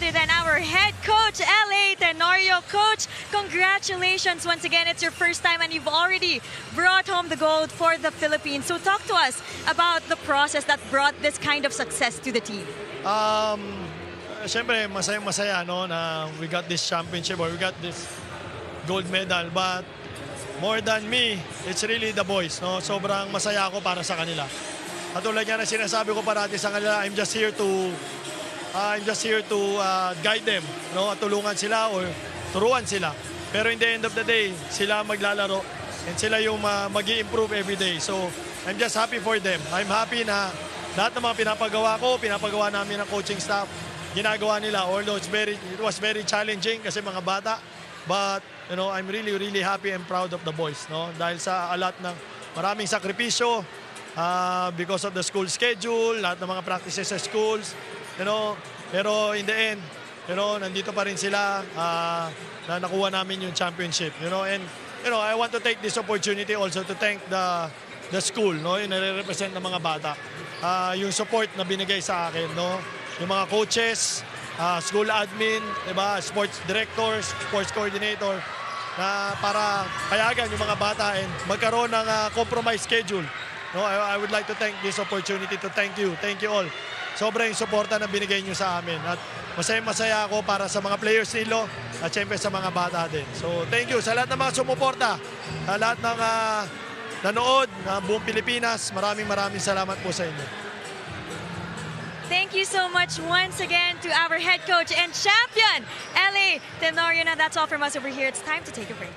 other than our head coach, L.A. Tenorio. Coach, congratulations once again. It's your first time and you've already brought home the gold for the Philippines. So talk to us about the process that brought this kind of success to the team. Siyempre, masaya no, na we got this championship or we got this gold medal. But more than me, it's really the boys. No? Sobrang masaya ako para sa kanila. At tulad nga na sinasabi ko parati sa kanila, I'm just here to guide them. No? At tulungan sila or turuan sila. Pero in the end of the day, sila maglalaro and sila yung mag-i-improve every day. So, I'm just happy for them. I'm happy na lahat ng mga pinapagawa namin ng coaching staff, ginagawa nila. Although it was very challenging kasi mga bata. But, you know, I'm really, really happy and proud of the boys. No? Dahil sa maraming sakripisyo because of the school schedule, lahat ng mga practices sa schools. You know, pero in the end, you know, nandito pa rin sila na nakuha namin yung championship. You know, and, you know, I want to take this opportunity also to thank the school, no, yung nare-represent ng mga bata. Yung support na binigay sa akin, no, yung mga coaches, school admin, diba, sports directors, sports coordinator, na para payagan yung mga bata and magkaroon ng compromise schedule. No, I would like to take this opportunity to thank you all. Sobra yung suporta na binigay nyo sa amin. At masaya ako para sa mga players nilo at syempre sa mga bata din. So thank you sa lahat ng mga sumuporta, sa lahat ng nanood, ng buong Pilipinas. Maraming salamat po sa inyo. Thank you so much once again to our head coach and champion, L.A. Tenorio. Now that's all from us over here. It's time to take a break.